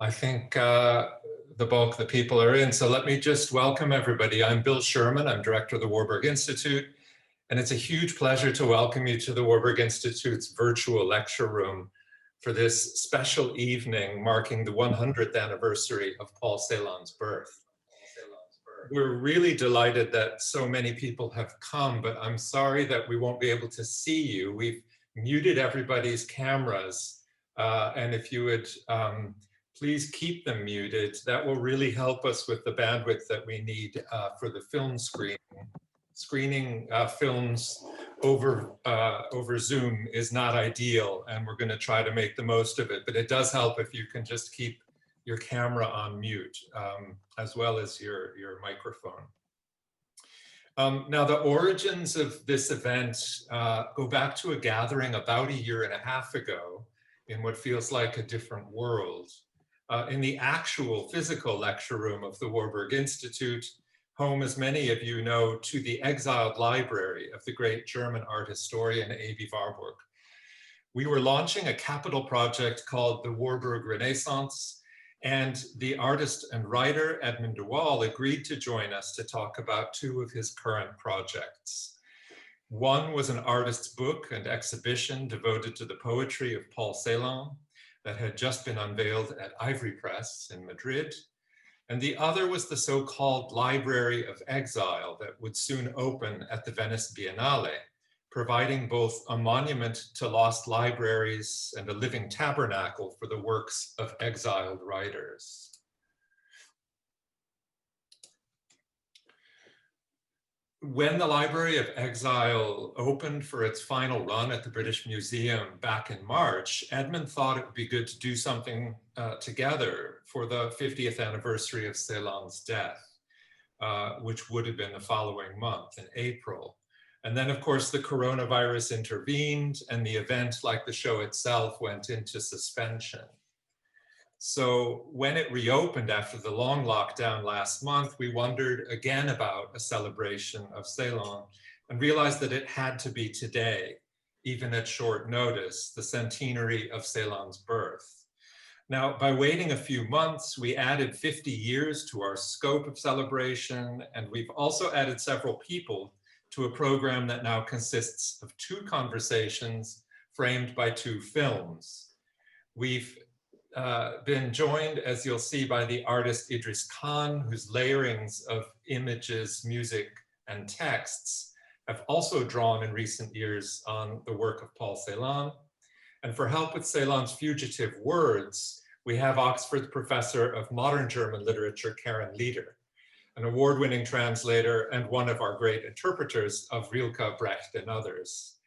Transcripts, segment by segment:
I think the bulk of the people are in, so let me just welcome everybody. I'm Bill Sherman, I'm director of the Warburg Institute, and it's a huge pleasure to welcome you to the Warburg Institute's virtual lecture room for this special evening marking the 100th anniversary of Paul Celan's birth. We're really delighted that so many people have come, but I'm sorry that we won't be able to see you. We've muted everybody's cameras, and if you would please keep them muted. That will really help us with the bandwidth that we need for the film screening. Screening films over Zoom is not ideal, and we're going to try to make the most of it, but it does help if you can just keep your camera on mute, as well as your microphone. Now, the origins of this event go back to a gathering about 1.5 years ago in what feels like a different world. In the actual physical lecture room of the Warburg Institute, home, as many of you know, to the exiled library of the great German art historian A.B. Warburg. We were launching a capital project called the Warburg Renaissance, and the artist and writer Edmund de Waal agreed to join us to talk about 2 of his current projects. One was an artist's book and exhibition devoted to the poetry of Paul Celan that had just been unveiled at Ivory Press in Madrid. And the other was the so-called Library of Exile that would soon open at the Venice Biennale, providing both a monument to lost libraries and a living tabernacle for the works of exiled writers. When the Library of Exile opened for its final run at the British Museum back in March, Edmund thought it would be good to do something together for the 50th anniversary of Celan's death, which would have been the following month in April. And then, of course, the coronavirus intervened and the event, like the show itself, went into suspension. So when it reopened after the long lockdown last month, we wondered again about a celebration of Celan and realized that it had to be today, even at short notice, the centenary of Celan's birth. Now, by waiting a few months, we added 50 years to our scope of celebration, and we've also added several people to a program that now consists of 2 conversations framed by 2 films. We've been joined, as you'll see, by the artist Idris, whose layerings of images, music, and texts have also drawn in recent years on the work of Paul Celan. And for help with Celan's fugitive words, we have Oxford professor of modern German literature, Leeder, an award-winning translator and one of our great interpreters of Rilke, Brecht, and others.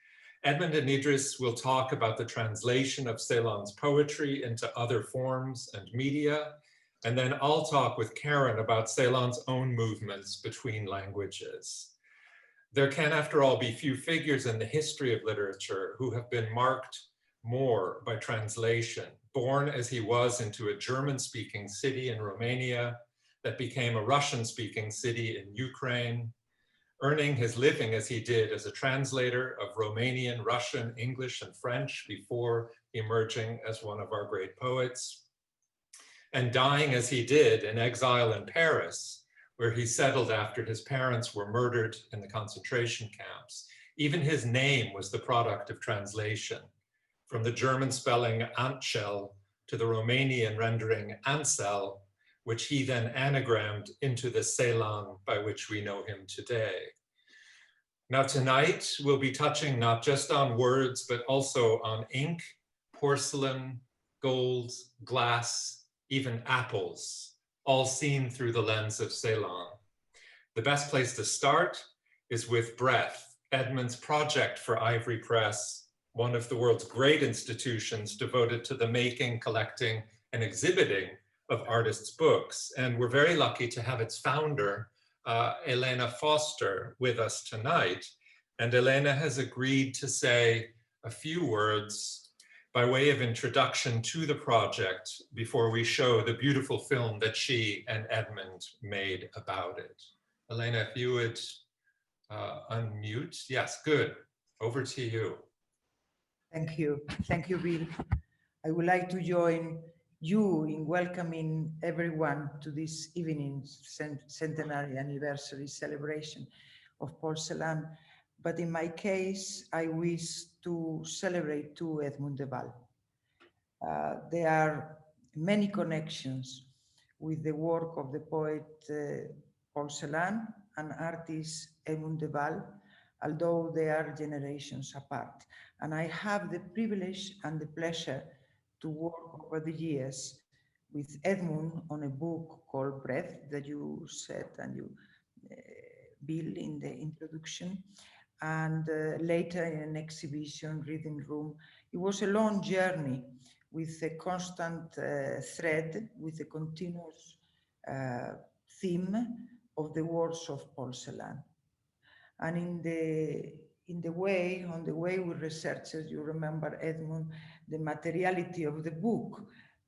Edmund and Idris will talk about the translation of Celan's poetry into other forms and media, and then I'll talk with Karen about Celan's own movements between languages. There can, after all, be few figures in the history of literature who have been marked more by translation, born as he was into a German-speaking city in Romania that became a Russian-speaking city in Ukraine, earning his living as he did as a translator of Romanian, Russian, English, and French before emerging as one of our great poets, and dying as he did in exile in Paris, where he settled after his parents were murdered in the concentration camps. Even his name was the product of translation, from the German spelling Antschel to the Romanian rendering Ansel, which he then anagrammed into the Celan by which we know him today. Now tonight, we'll be touching not just on words, but also on ink, porcelain, gold, glass, even apples, all seen through the lens of Celan. The best place to start is with Breath, Edmund's project for Ivory Press, one of the world's great institutions devoted to the making, collecting, and exhibiting of artists' books. And we're very lucky to have its founder, Elena Foster, with us tonight. And Elena has agreed to say a few words by way of introduction to the project before we show the beautiful film that she and Edmund made about it. Elena, if you would unmute. Yes, good. Over to you. Thank you. Thank you, Bill. I would like to join you in welcoming everyone to this evening's centenary anniversary celebration of Paul Celan. But in my case, I wish to celebrate too Edmund de Waal. There are many connections with the work of the poet Paul Celan and artist Edmund de Waal, although they are generations apart. And I have the privilege and the pleasure to work over the years with Edmund on a book called Breath that you said and you Bill in the introduction, and later in an exhibition, reading room. It was a long journey with a constant thread, with a continuous theme of the words of Paul Celan. And on the way with researchers, you remember, Edmund, the materiality of the book,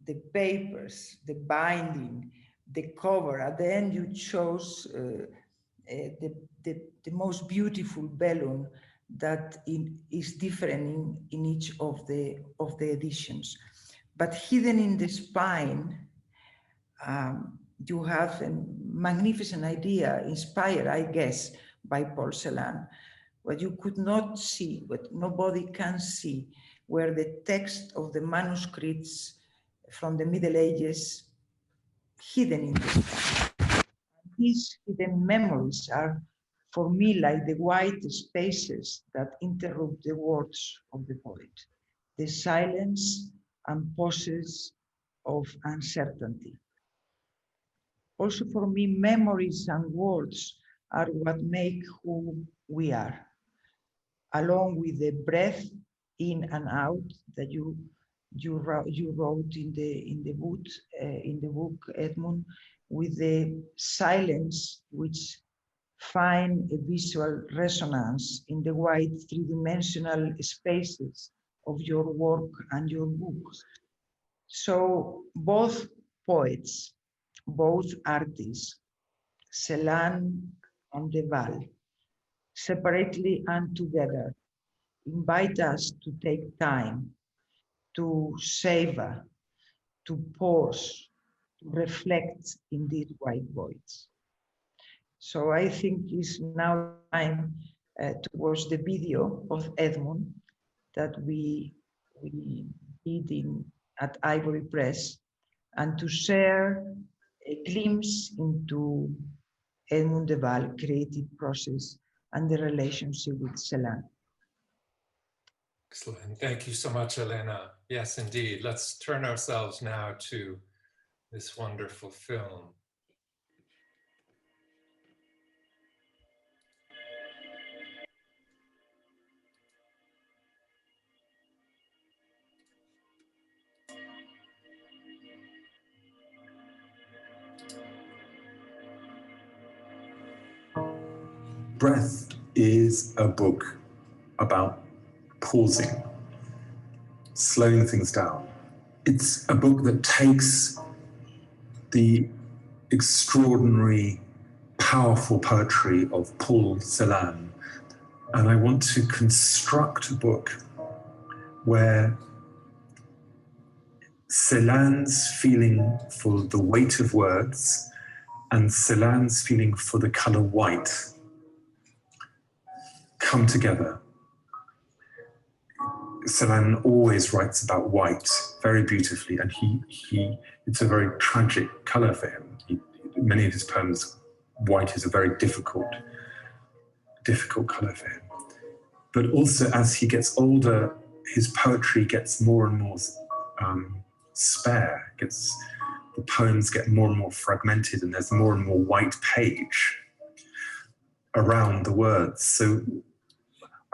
the papers, the binding, the cover. At the end, you chose the most beautiful vellum that is different in each of the editions. But hidden in the spine, you have a magnificent idea, inspired, I guess, by Paul Celan, what you could not see, what nobody can see, where the text of the manuscripts from the Middle Ages hidden in the spine. These hidden memories are, for me, like the white spaces that interrupt the words of the poet, the silence and pauses of uncertainty. Also for me, memories and words are what make who we are, along with the breath in and out that you wrote in the book, Edmund, with the silence which find a visual resonance in the wide three-dimensional spaces of your work and your books. So both poets, both artists, Celan and de Waal, separately and together, invite us to take time, to savor, to pause, to reflect in these white voids. So I think it's now time to watch the video of Edmund that we did at Ivory Press, and to share a glimpse into Edmund de Waal creative process and the relationship with Celan. Excellent. Thank you so much, Elena. Yes, indeed. Let's turn ourselves now to this wonderful film. Breath is a book about pausing, slowing things down. It's a book that takes the extraordinary, powerful poetry of Paul Celan, and I want to construct a book where Celan's feeling for the weight of words and Celan's feeling for the color white come together. Celan always writes about white very beautifully, and it's a very tragic color for him. Many of his poems, white is a very difficult color for him. But also, as he gets older, his poetry gets more and more spare. The poems get more and more fragmented, and there's more and more white page around the words. So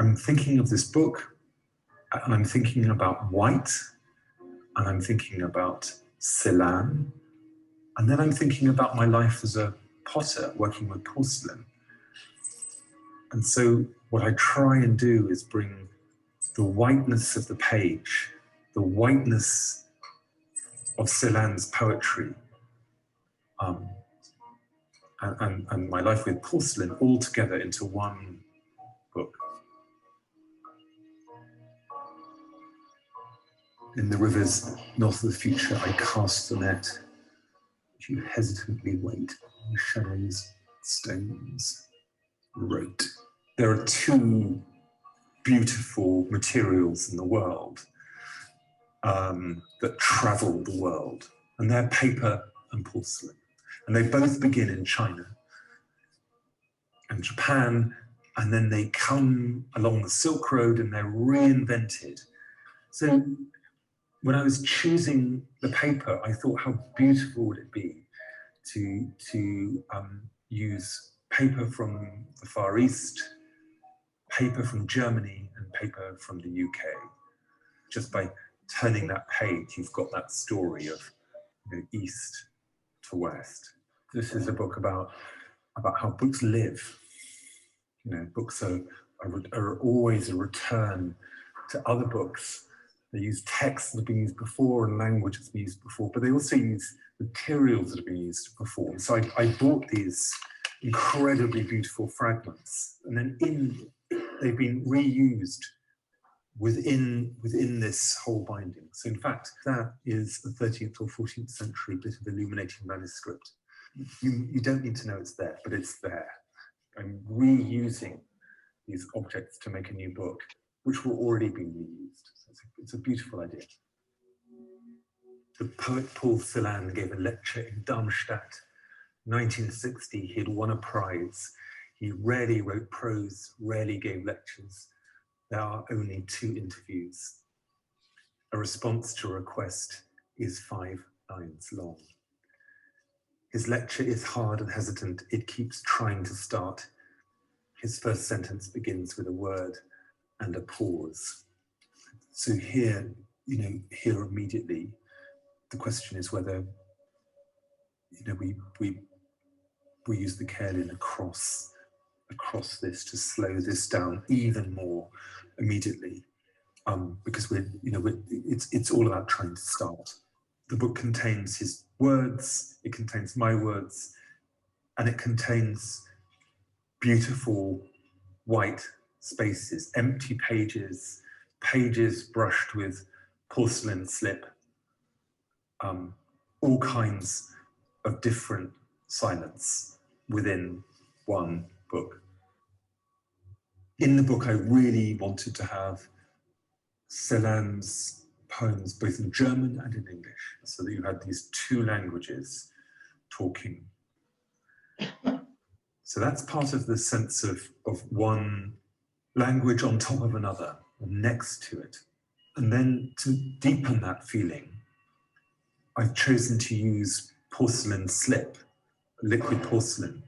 I'm thinking of this book, and I'm thinking about white, and I'm thinking about Celan, and then I'm thinking about my life as a potter working with porcelain. And so what I try and do is bring the whiteness of the page, the whiteness of Celan's poetry, and my life with porcelain all together into one book. In the rivers north of the future, I cast the net. You hesitantly wait on the shadows, stones, wrote. There are two beautiful materials in the world that travel the world, and they're paper and porcelain. And they both begin in China and Japan, and then they come along the Silk Road and they're reinvented. So when I was choosing the paper, I thought how beautiful would it be to use paper from the Far East, paper from Germany, and paper from the UK. Just by turning that page, you've got that story of east to west. This is a book about how books live. Books are always a return to other books. They use texts that have been used before and language that's been used before, but they also use materials that have been used before. So I bought these incredibly beautiful fragments, and then they've been reused within this whole binding. So in fact, that is a 13th or 14th century bit of illuminating manuscript. You don't need to know it's there, but it's there. I'm reusing these objects to make a new book, which were already being reused. So it's a beautiful idea. The poet Paul Celan gave a lecture in Darmstadt, 1960. He had won a prize. He rarely wrote prose, rarely gave lectures. There are only 2 interviews. A response to a request is 5 lines long. His lecture is hard and hesitant. It keeps trying to start. His first sentence begins with a word and a pause. So here immediately, the question is whether we use the Celan across this to slow this down even more immediately, because it's all about trying to start. The book contains his words, it contains my words, and it contains beautiful white spaces, empty pages, pages brushed with porcelain slip, all kinds of different silence within one book. In the book, I really wanted to have Celan's poems both in German and in English, so that you had these 2 languages talking. So that's part of the sense of one language on top of another, or next to it. And then to deepen that feeling, I've chosen to use porcelain slip, liquid porcelain,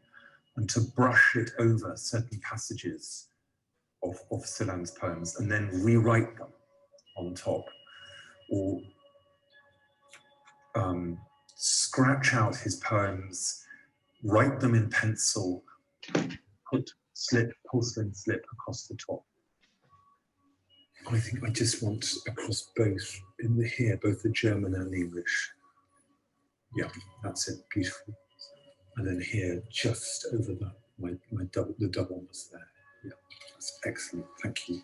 and to brush it over certain passages of Celan's poems and then rewrite them on top, or scratch out his poems, write them in pencil, put porcelain slip across the top. I think I just want across both, both the German and the English. Yeah, that's it, beautiful. And then here, just over the doubleness there. Yeah, that's excellent, thank you.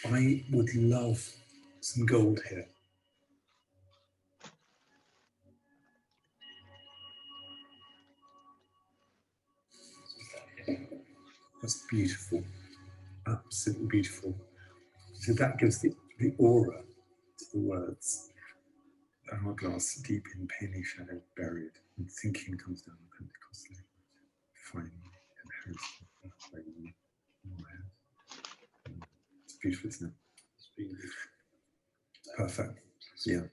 I would love some gold here. That's beautiful, absolutely beautiful. So that gives the aura to the words. Hourglass deep in peony shadow buried, and thinking comes down Pentecostally. Fine inheritance. It's beautiful, isn't it? It's beautiful. Perfect. Yeah.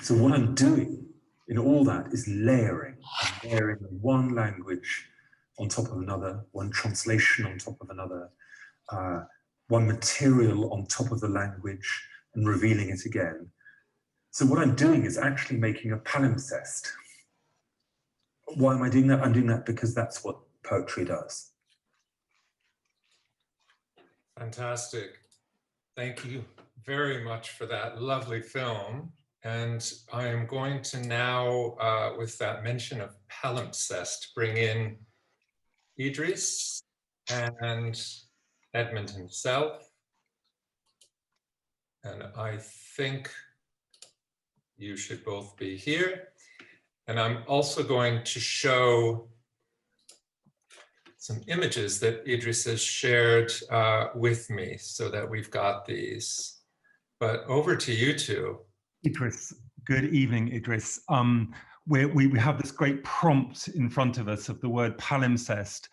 So what I'm doing in all that is layering. I'm layering one language on top of another, one translation on top of another, one material on top of the language, and revealing it again. So what I'm doing is actually making a palimpsest. Why am I doing that? I'm doing that because that's what poetry does. Fantastic. Thank you very much for that lovely film. And I am going to now, with that mention of palimpsest, bring in Idris and Edmund himself. And I think you should both be here. And I'm also going to show some images that Idris has shared with me so that we've got these. But over to you two. Idris, good evening, Idris. We have this great prompt in front of us of the word palimpsest,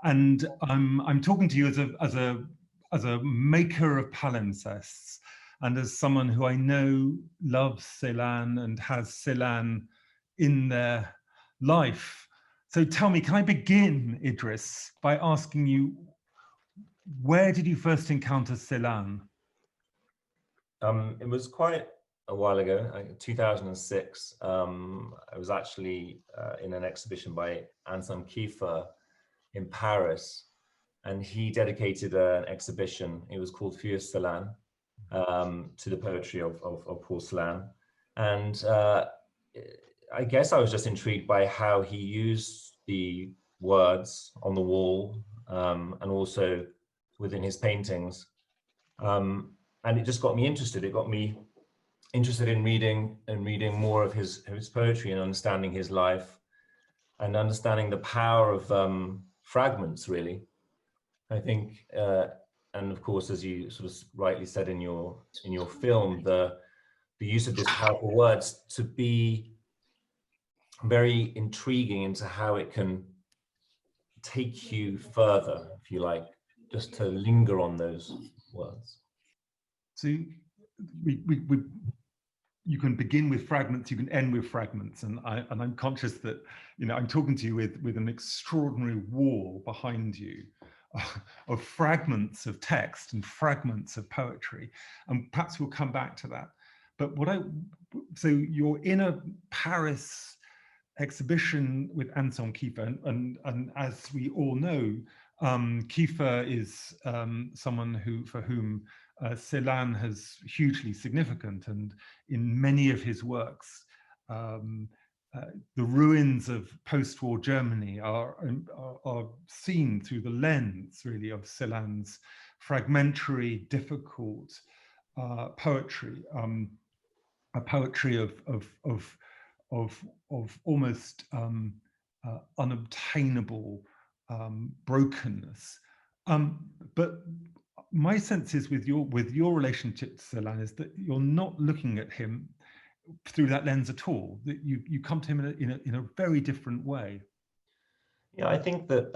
and I'm talking to you as a maker of palimpsests, and as someone who I know loves Celan and has Celan in their life. So tell me, can I begin, Idris, by asking you, where did you first encounter Celan? It was quite a while ago, 2006. I was actually in an exhibition by Anselm Kiefer in Paris, and he dedicated an exhibition. It was called Für Celan, to the poetry of Paul Celan. And I guess I was just intrigued by how he used the words on the wall, and also within his paintings. And it just got me interested. It got me interested in reading more of his poetry and understanding his life and understanding the power of fragments, really. I think, and of course, as you sort of rightly said in your film, the use of these powerful words to be very intriguing into how it can take you further, if you like, just to linger on those words. So you can begin with fragments, you can end with fragments, and I'm conscious that, you know, I'm talking to you with an extraordinary wall behind you of fragments of text and fragments of poetry, and perhaps we'll come back to that. But so you're in a Paris exhibition with Anselm Kiefer, and as we all know, Kiefer is someone for whom Celan has hugely significant, and in many of his works, the ruins of post-war Germany are seen through the lens, really, of Celan's fragmentary, difficult poetry, a poetry of almost unobtainable brokenness. But my sense is with your relationship to Celan is that you're not looking at him through that lens at all. That you come to him in a very different way. Yeah, I think that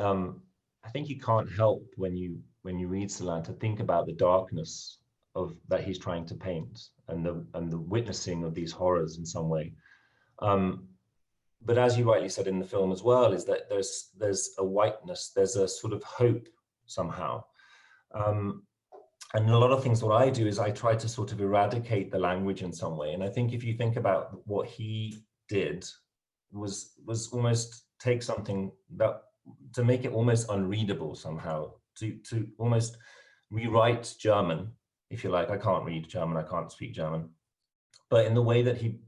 I think you can't help when you read Celan to think about the darkness of that he's trying to paint and the witnessing of these horrors in some way. But as you rightly said in the film as well, is that there's a whiteness, there's a sort of hope somehow. And a lot of things, what I do is I try to sort of eradicate the language in some way. And I think if you think about what he did was almost take something that to make it almost unreadable somehow, to almost rewrite German, if you like. I can't read German, I can't speak German, but in the way that he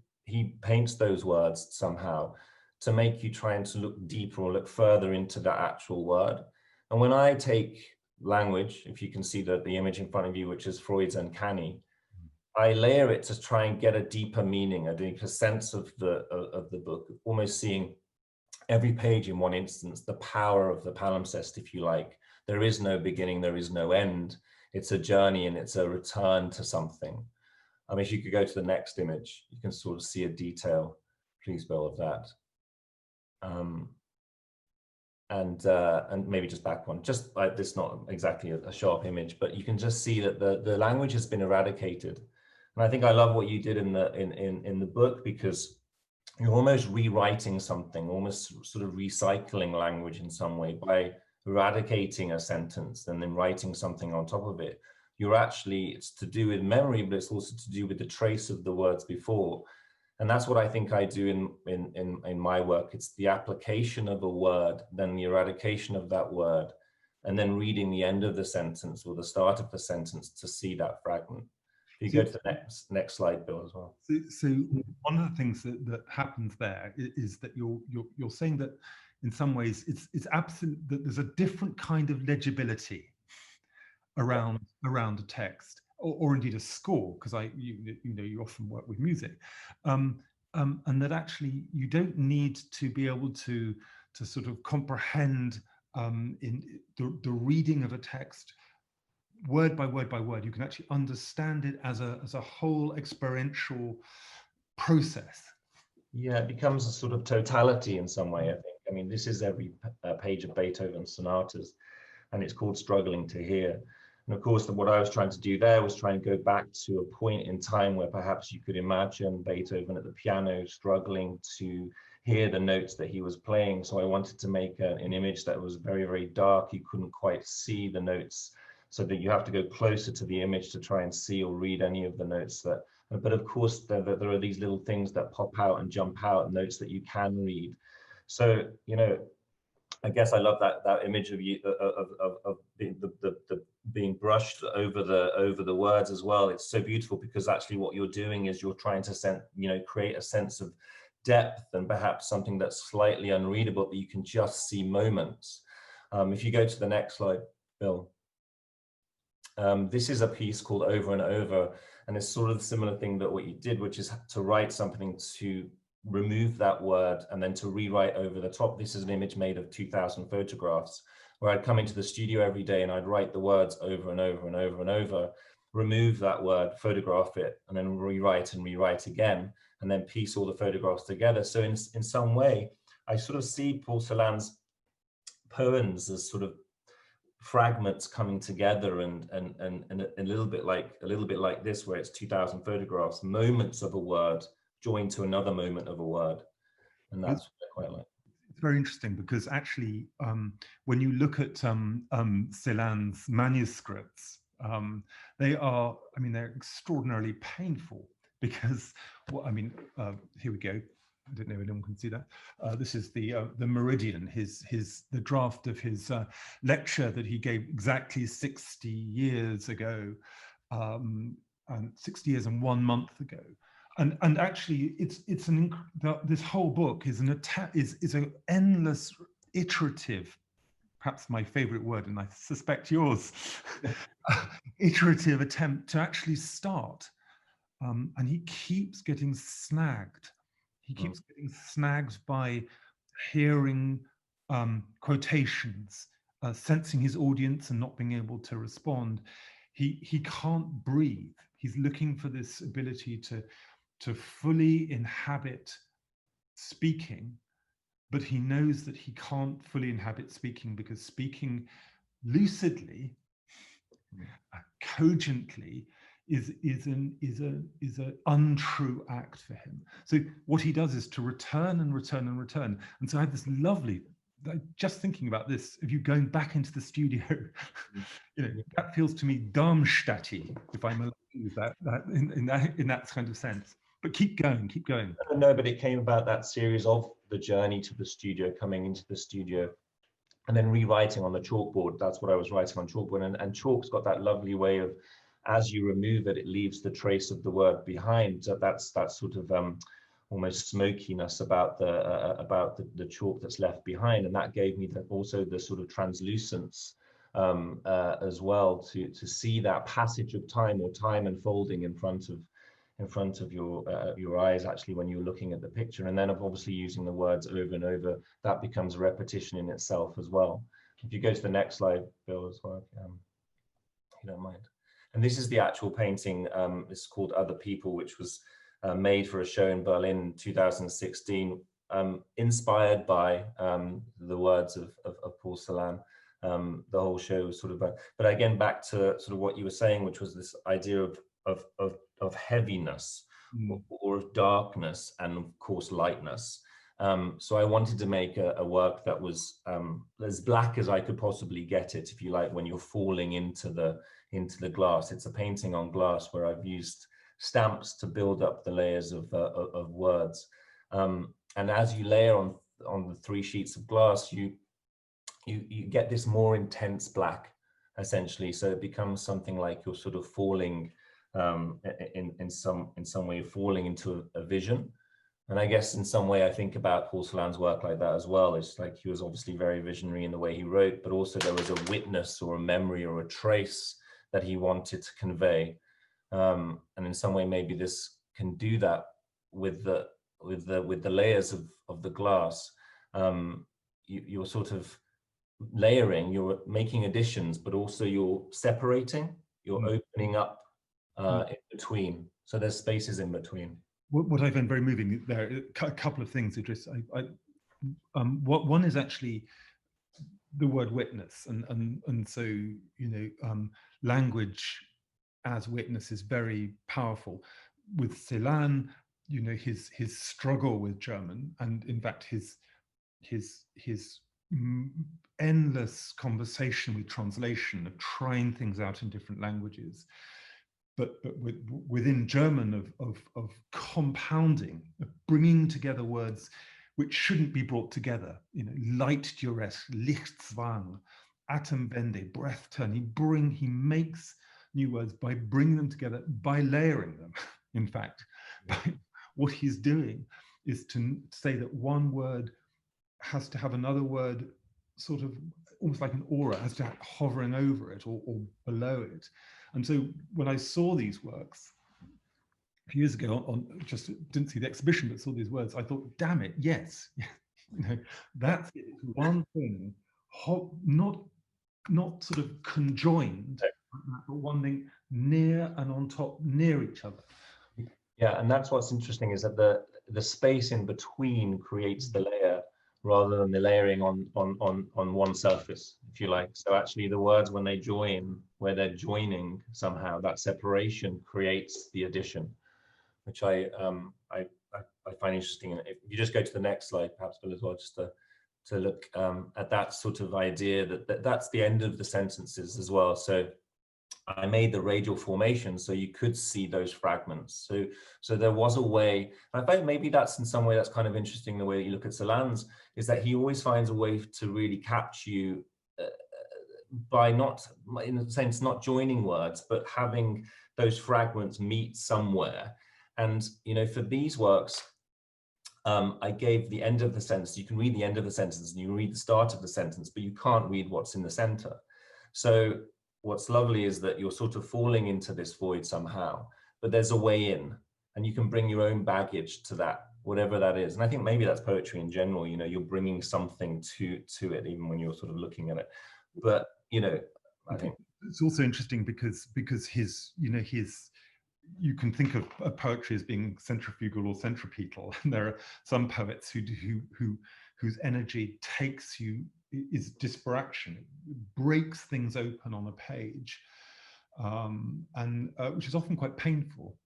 paints those words somehow to make you trying to look deeper or look further into that actual word. And when I take language, if you can see the image in front of you, which is Freud's uncanny, I layer it to try and get a deeper meaning, a deeper sense of the book, almost seeing every page in one instance, the power of the palimpsest, if you like. There is no beginning, there is no end. It's a journey and it's a return to something. If you could go to the next image, you can sort of see a detail, please, Bill, of that. And maybe just back one, just like this, not exactly a sharp image, but you can just see that the language has been eradicated. And I think I love what you did in the book, because you're almost rewriting something, almost sort of recycling language in some way by eradicating a sentence and then writing something on top of it. You're actually, it's to do with memory, but it's also to do with the trace of the words before. And that's what I think I do in my work. It's the application of a word, then the eradication of that word, and then reading the end of the sentence or the start of the sentence to see that fragment. If you go to the next slide, Bill, as well. So one of the things that happens there is that you're saying that in some ways it's absolute, that there's a different kind of legibility around a text, or indeed a score, because you often work with music, and that actually you don't need to be able to sort of comprehend in the reading of a text word by word by word. You can actually understand it as a whole experiential process. Yeah, it becomes a sort of totality in some way, I think. I mean, this is every page of Beethoven's sonatas, and it's called Struggling to Hear. And of course, what I was trying to do there was try and go back to a point in time where perhaps you could imagine Beethoven at the piano struggling to hear the notes that he was playing. So I wanted to make an image that was very, very dark. You couldn't quite see the notes, so that you have to go closer to the image to try and see or read any of the notes that, but of course there are these little things that pop out and jump out, notes that you can read. So, you know, I guess I love that image of you of being brushed over the words as well. It's so beautiful, because actually what you're doing is you're trying to create a sense of depth, and perhaps something that's slightly unreadable, but you can just see moments. If you go to the next slide, Bill. This is a piece called Over and Over, and it's sort of the similar thing that what you did, which is to write something, to remove that word and then to rewrite over the top. This is an image made of 2,000 photographs, where I'd come into the studio every day and I'd write the words over and over and over and over, remove that word, photograph it, and then rewrite and rewrite again, and then piece all the photographs together. So in some way, I sort of see Paul Celan's poems as sort of fragments coming together, and a little bit like this, where it's 2,000 photographs, moments of a word joined to another moment of a word, and that's what I quite like. It's very interesting, because actually, when you look at Celan's manuscripts, they are, I mean, they're extraordinarily painful, because, well, I mean, here we go. I don't know if anyone can see that. This is the Meridian, the draft of his lecture that he gave exactly 60 years ago, and 60 years and 1 month ago. And actually, this whole book is an endless, iterative, perhaps my favorite word, and I suspect yours, iterative attempt to actually start. And he keeps getting snagged. He keeps getting snagged by hearing quotations, sensing his audience and not being able to respond. He can't breathe. He's looking for this ability to fully inhabit speaking, but he knows that he can't fully inhabit speaking, because speaking lucidly, cogently, is an untrue act for him. So what he does is to return and return and return. And so I have this lovely, just thinking about this, if you going back into the studio, you know, that feels to me Darmstadty, if I'm allowed to use that in that kind of sense. But keep going, keep going. No, but it came about that series of the journey to the studio, coming into the studio, and then rewriting on the chalkboard. That's what I was writing on chalkboard, and chalk's got that lovely way of, as you remove it, it leaves the trace of the word behind. So that's that sort of almost smokiness about the chalk that's left behind, and that gave me also the sort of translucence as well, to see that passage of time, or time unfolding in front of your eyes, actually, when you're looking at the picture. And then obviously using the words over and over, that becomes a repetition in itself as well. If you go to the next slide, Bill, as well, if you don't mind. And this is the actual painting. It's called Other People, which was made for a show in Berlin in 2016, inspired by the words of Paul Celan. The whole show was sort of, but again, back to sort of what you were saying, which was this idea of heaviness, or of darkness, and of course lightness. So I wanted to make a work that was as black as I could possibly get it, if you like, when you're falling into the glass. It's a painting on glass where I've used stamps to build up the layers of words. And as you layer on the 3 sheets of glass, you you get this more intense black, essentially. So it becomes something like you're sort of falling in some way, falling into a vision. And I guess in some way I think about Paul Celan's work like that as well. It's like he was obviously very visionary in the way he wrote, but also there was a witness or a memory or a trace that he wanted to convey. And in some way, maybe this can do that with the layers of the glass. You're sort of layering, you're making additions, but also you're separating, you're opening up in between. So there's spaces in between. What I find very moving there, a couple of things, Idris. One is actually the word witness, and so, you know, language as witness is very powerful. With Celan, you know, his struggle with German, and in fact his endless conversation with translation, of trying things out in different languages, but within German of compounding, of bringing together words which shouldn't be brought together. You know, Leitduress, Lichtzwang, Atemwende, breath turn. He makes new words by bringing them together, by layering them. In fact, what he's doing is to say that one word has to have another word sort of almost like an aura, has to have hovering over it or below it. And so when I saw these works a few years ago, just didn't see the exhibition, but saw these words, I thought, damn it, yes. You know, that's it. One thing, not sort of conjoined, but one thing near and on top, near each other. Yeah, and that's what's interesting, is that the space in between creates the layer rather than the layering on one surface, if you like. So actually the words, when they join, where they're joining somehow, that separation creates the addition, which I find interesting. And if you just go to the next slide, perhaps, Bill, as well, just to look at that sort of idea that's the end of the sentences as well. So I made the radial formation so you could see those fragments. So there was a way, and I find maybe that's in some way that's kind of interesting, the way that you look at Celan's, is that he always finds a way to really capture you by not, in a sense, not joining words, but having those fragments meet somewhere. And, you know, for these works, I gave the end of the sentence. You can read the end of the sentence and you can read the start of the sentence, but you can't read what's in the center. So what's lovely is that you're sort of falling into this void somehow, but there's a way in, and you can bring your own baggage to that, whatever that is. And I think maybe that's poetry in general. You know, you're bringing something to it, even when you're sort of looking at it. But, you know, I think it's also interesting because his, you know, you can think of poetry as being centrifugal or centripetal, and there are some poets whose energy takes you, is disparaction, it breaks things open on a page, and which is often quite painful.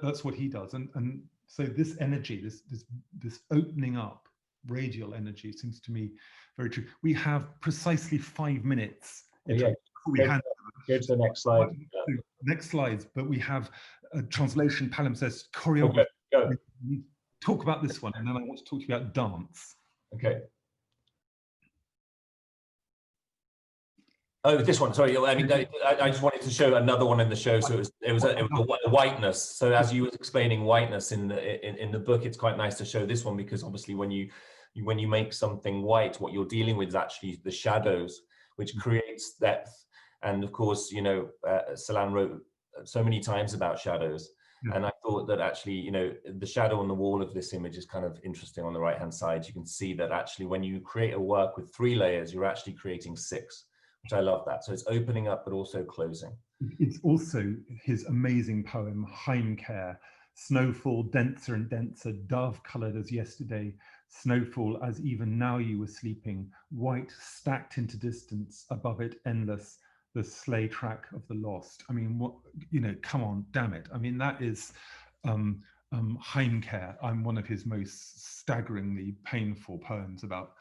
That's what he does, and so this energy, this opening up, radial energy, seems to me very true. We have precisely 5 minutes. Yeah. Go to the next slide. Next slides, but we have a translation, palimpsest, choreography. Okay, we talk about this one, and then I want to talk to you about dance. Okay. Oh, this one. Sorry, I mean, I just wanted to show another one in the show. So it was a whiteness. So as you were explaining whiteness in the book, it's quite nice to show this one, because obviously when you make something white, what you're dealing with is actually the shadows, which creates depth. And of course, you know, Celan wrote so many times about shadows. Yeah. And I thought that actually, you know, the shadow on the wall of this image is kind of interesting on the right-hand side. You can see that actually when you create a work with 3 layers, you're actually creating 6, which I love that. So it's opening up, but also closing. It's also his amazing poem, Heimkehr. Snowfall denser and denser, dove-coloured as yesterday, snowfall as even now you were sleeping, white stacked into distance, above it endless, the sleigh track of the lost. I mean, what, you know, come on, damn it. I mean, that is Heimkehr. I'm one of his most staggeringly painful poems about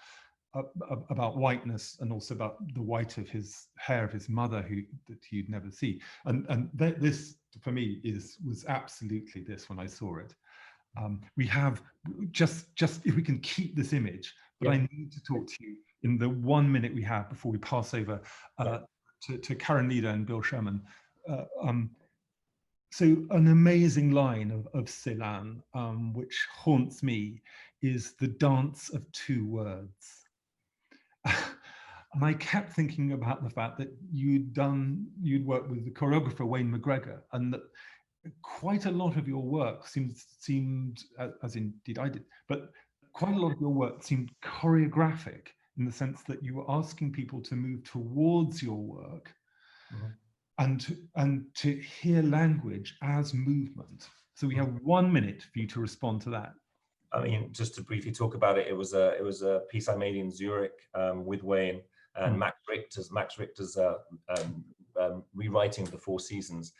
whiteness, and also about the white of his hair of his mother, that you'd never see. And this, for me, was absolutely this when I saw it. We have just if we can keep this image, but I need to talk to you in the 1 minute we have before we pass over to Karen Leeder and Bill Sherman. So an amazing line of Celan, which haunts me, is the dance of two words. And I kept thinking about the fact that you'd worked with the choreographer Wayne McGregor, and that quite a lot of your work seemed, as indeed I did, but quite a lot of your work seemed choreographic in the sense that you were asking people to move towards your work and to hear language as movement. So we have 1 minute for you to respond to that. I mean, just to briefly talk about it, it was a piece I made in Zurich with Wayne and Max Richter's rewriting of the Four Seasons.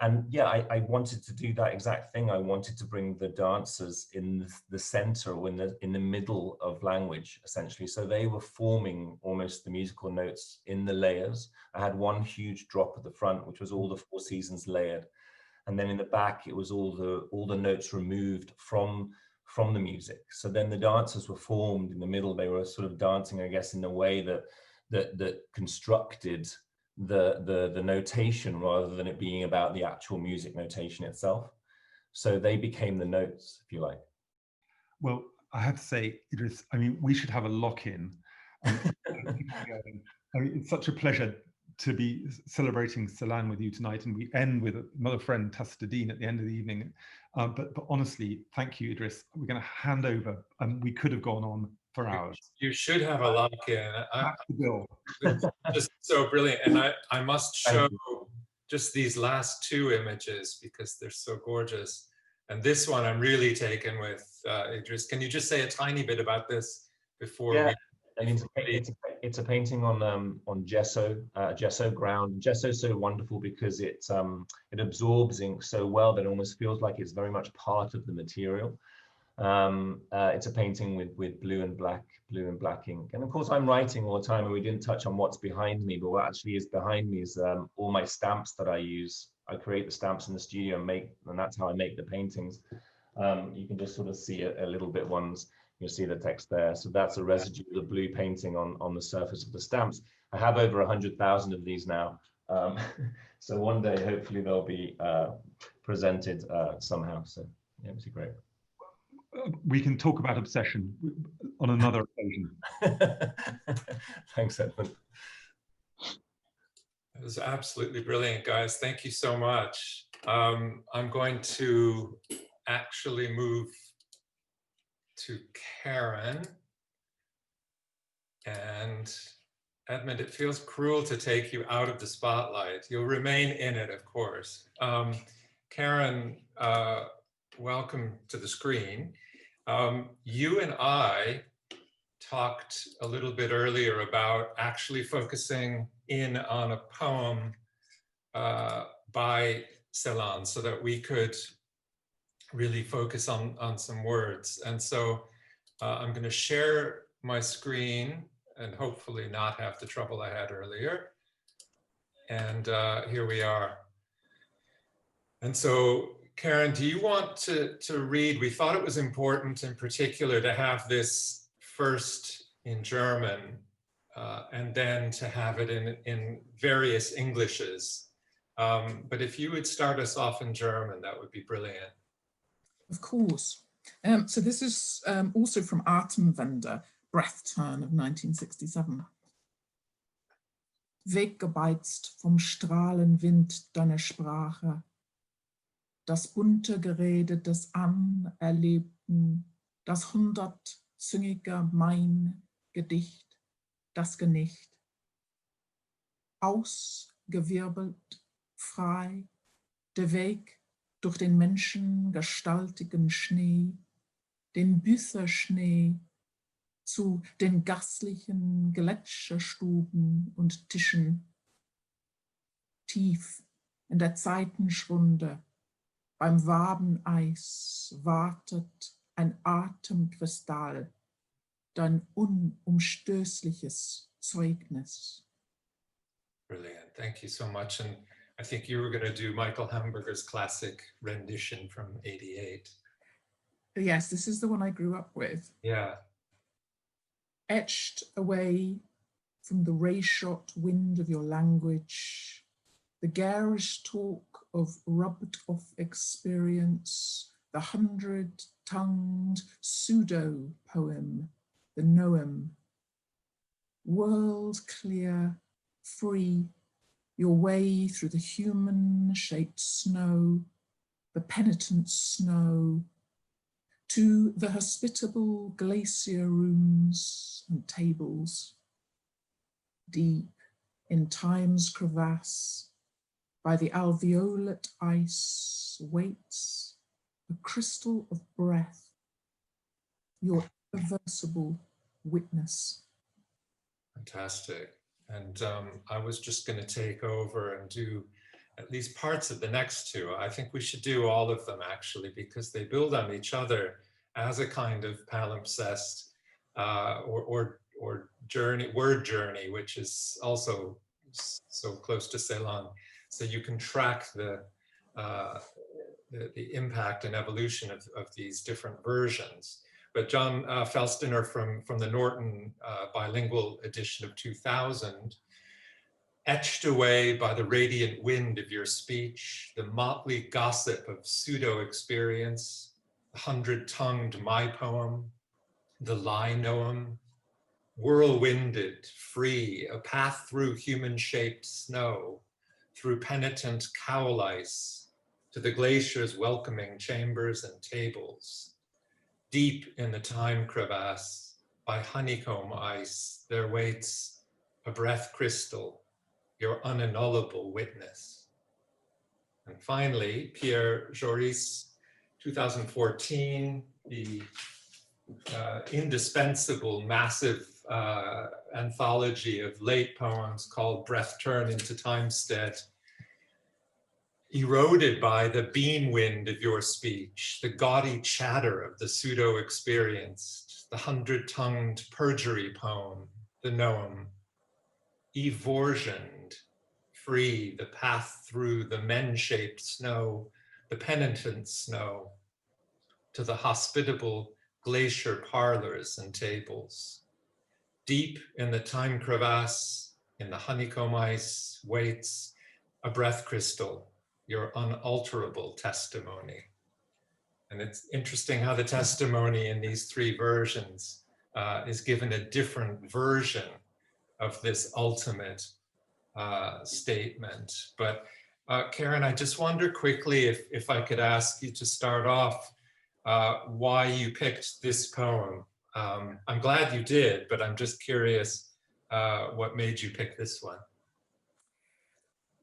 And yeah, I wanted to do that exact thing. I wanted to bring the dancers in the center or in the middle of language, essentially. So they were forming almost the musical notes in the layers. I had one huge drop at the front, which was all the Four Seasons layered. And then in the back, it was all the notes removed from the music. So then the dancers were formed in the middle. They were sort of dancing, I guess, in a way that constructed the notation rather than it being about the actual music notation itself. So they became the notes, if you like. Well, I have to say, Idris, I mean, we should have a lock-in. I mean, it's such a pleasure to be celebrating Celan with you tonight, and we end with another friend, Tastadine, at the end of the evening. But honestly, thank you, Idris. We're going to hand over, and we could have gone on for hours. You should have a lock-in. Bill. It's just so brilliant, and I must show just these last two images because they're so gorgeous. And this one I'm really taken with, Idris. Can you just say a tiny bit about this before we? I mean, it's a painting on gesso, gesso ground. Gesso is so wonderful because it absorbs ink so well that it almost feels like it's very much part of the material. It's a painting with blue and black ink. And of course, I'm writing all the time, and we didn't touch on what's behind me. But what actually is behind me is all my stamps that I use. I create the stamps in the studio and that's how I make the paintings. You can just sort of see a little bit ones. You'll see the text there. So that's a residue of the blue painting on the surface of the stamps. I have over 100,000 of these now. So one day, hopefully, they'll be presented somehow. So yeah, it was great. We can talk about obsession on another occasion. Thanks, Edmund. It was absolutely brilliant, guys. Thank you so much. I'm going to actually move to Karen. And Edmund, it feels cruel to take you out of the spotlight. You'll remain in it, of course. Karen, welcome to the screen. You and I talked a little bit earlier about actually focusing in on a poem by Celan so that we could really focus on some words. And so I'm going to share my screen and hopefully not have the trouble I had earlier. And here we are. And so, Karen, do you want to read? We thought it was important in particular to have this first in German and then to have it in various Englishes. But if you would start us off in German, that would be brilliant. Of course. So this is also from Atemwende, Breath Turn of 1967. Weggebeizt vom Strahlenwind deiner Sprache, das bunte Gerede des Anerlebten, das hundertzüngige Mein-Gedicht, das Genicht. Ausgewirbelt, frei, der Weg durch den menschengestaltigen Schnee, den Büßerschnee, zu den gastlichen Gletscherstuben und Tischen. Tief in der Zeitenschrunde, beim Wabeneis wartet ein Atemkristall, dein unumstößliches Zeugnis. Brilliant, thank you so much. And I think you were going to do Michael Hamburger's classic rendition from '88. Yes, this is the one I grew up with. Yeah. etched away from the ray-shot wind of your language, the garish talk of rubbed off experience, the 100-tongued pseudo-poem, the Noem. World clear, free, your way through the human-shaped snow, the penitent snow, to the hospitable glacier rooms and tables, deep in time's crevasse, by the alveolate ice waits a crystal of breath, your irreversible witness. Fantastic. And I was just going to take over and do at least parts of the next two. I think we should do all of them actually, because they build on each other as a kind of palimpsest or journey, word journey, which is also so close to Celan. So you can track the impact and evolution of these different versions. But John Felstiner from the Norton bilingual edition of 2000, etched away by the radiant wind of your speech, the motley gossip of pseudo-experience, the 100-tongued my poem, the lie noem, whirlwinded, free, a path through human-shaped snow, through penitent cowl ice, to the glacier's welcoming chambers and tables. Deep in the time crevasse, by honeycomb ice, there waits a breath crystal, your unannullable witness. And finally, Pierre Joris, 2014, the indispensable, massive anthology of late poems called Breath Turn into Timestead, eroded by the beam wind of your speech, the gaudy chatter of the pseudo-experienced, the 100-tongued perjury poem, the Noem, evorsioned, free, the path through the men-shaped snow, the penitent snow, to the hospitable glacier parlors and tables. Deep in the time crevasse, in the honeycomb ice, waits a breath crystal, your unalterable testimony. And it's interesting how the testimony in these three versions is given a different version of this ultimate statement. But Karen, I just wonder quickly if I could ask you to start off why you picked this poem. I'm glad you did, but I'm just curious what made you pick this one?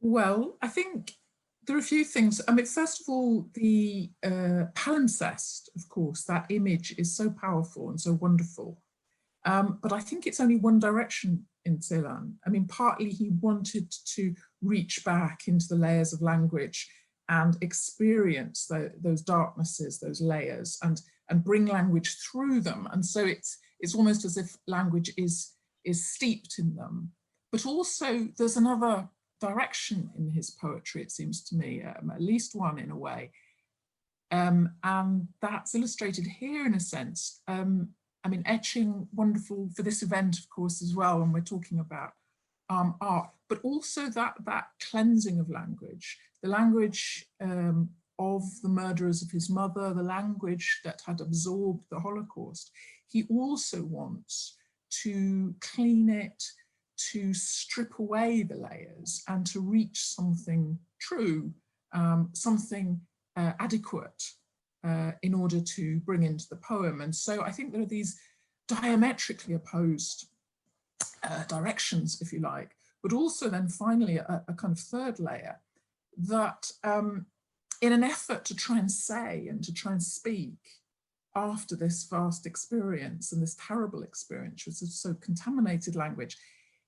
Well, I think there are a few things. I mean, first of all, the palimpsest, of course, that image is so powerful and so wonderful. But I think it's only one direction in Celan. I mean, partly he wanted to reach back into the layers of language and experience those darknesses, those layers, and bring language through them. And so it's almost as if language is steeped in them. But also there's another direction in his poetry, it seems to me, at least one in a way. And that's illustrated here in a sense. I mean, etching, wonderful for this event, of course, as well, when we're talking about art, but also that cleansing of language, the language of the murderers of his mother, the language that had absorbed the Holocaust. He also wants to clean it, to strip away the layers and to reach something true, something adequate in order to bring into the poem. And so I think there are these diametrically opposed directions, if you like, but also then finally a kind of third layer that in an effort to try and say and to try and speak after this vast experience and this terrible experience, which is so contaminated language,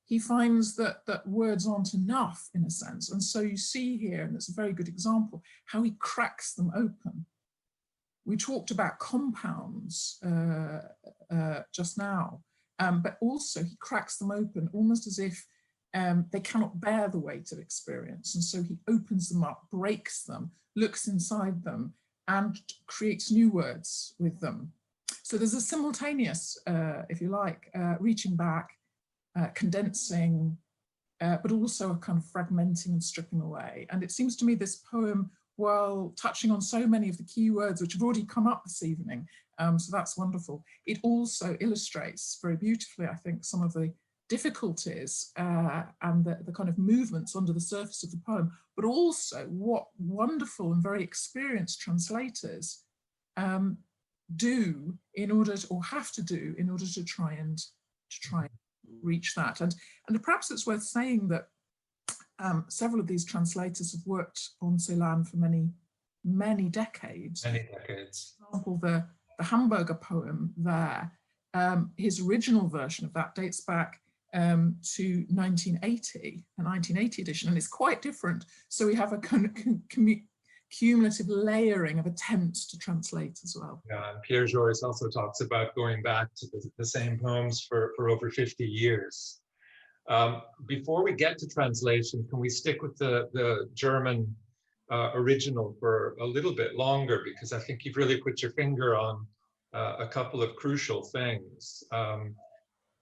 he finds that words aren't enough in a sense. And so you see here, and it's a very good example, how he cracks them open. We talked about compounds just now, but also he cracks them open almost as if they cannot bear the weight of experience. And so he opens them up, breaks them, looks inside them, and creates new words with them. So there's a simultaneous, if you like, reaching back, condensing, but also a kind of fragmenting and stripping away. And it seems to me this poem, while touching on so many of the key words which have already come up this evening, so that's wonderful, it also illustrates very beautifully, I think, some of the difficulties and the kind of movements under the surface of the poem, but also what wonderful and very experienced translators do in order to, or have to do in order to try and reach that. And perhaps it's worth saying that several of these translators have worked on Celan for many decades. Many decades. For example, the Hamburger poem there, his original version of that dates back to 1980, a 1980 edition, and it's quite different. So we have a kind of cumulative layering of attempts to translate as well. Yeah, and Pierre Joris also talks about going back to the same poems for over 50 years. Before we get to translation, can we stick with the German original for a little bit longer, because I think you've really put your finger on a couple of crucial things.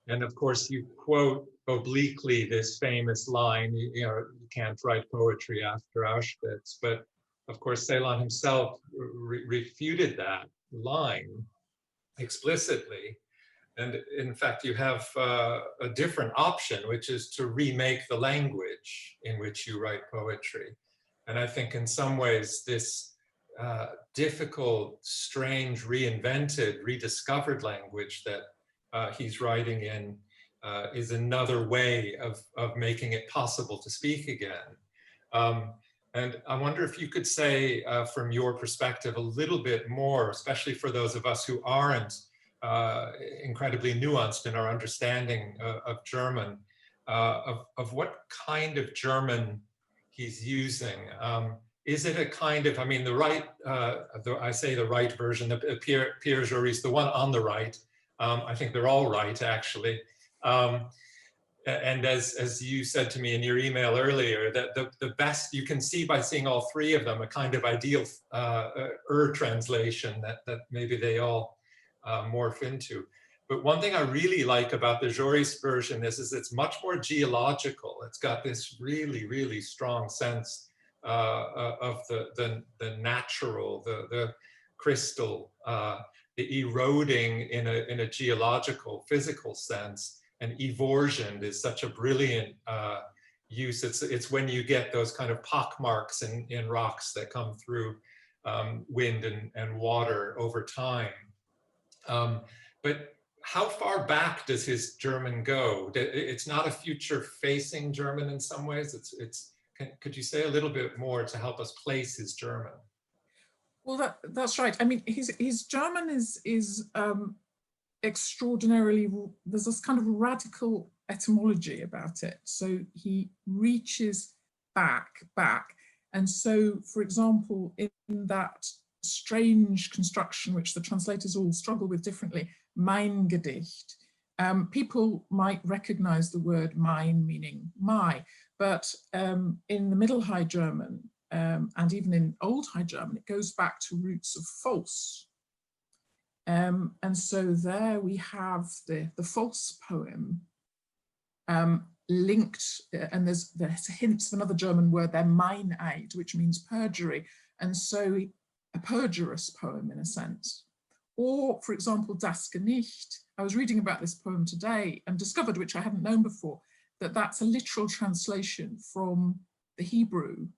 And of course, you quote obliquely this famous line, you know, you can't write poetry after Auschwitz, but of course, Celan himself refuted that line explicitly. And in fact, you have a different option, which is to remake the language in which you write poetry. And I think in some ways, this difficult, strange, reinvented, rediscovered language that he's writing in is another way of making it possible to speak again. And I wonder if you could say, from your perspective, a little bit more, especially for those of us who aren't incredibly nuanced in our understanding of German, of what kind of German he's using. Is it a kind of, I mean, the right, I say the right version, Pierre Joris, the one on the right, I think they're all right, actually. And as you said to me in your email earlier, that the best you can see by seeing all three of them, a kind of ideal translation that maybe they all morph into. But one thing I really like about the Joris version is it's much more geological. It's got this really, really strong sense of the natural, the crystal, the eroding in a geological, physical sense. And evorsion is such a brilliant use. It's when you get those kind of pockmarks in rocks that come through wind and water over time. But how far back does his German go? It's not a future-facing German in some ways. Could you say a little bit more to help us place his German? Well, that's right. I mean, his German is extraordinarily, there's this kind of radical etymology about it. So he reaches back. And so, for example, in that strange construction, which the translators all struggle with differently, mein Gedicht, people might recognize the word mein meaning my, but in the Middle High German and even in Old High German, it goes back to roots of false. And so there we have the false poem linked, and there's hints of another German word there, Meineid, which means perjury, and so a perjurous poem in a sense. Or, for example, Das Gedicht. I was reading about this poem today and discovered, which I hadn't known before, that that's a literal translation from the Hebrew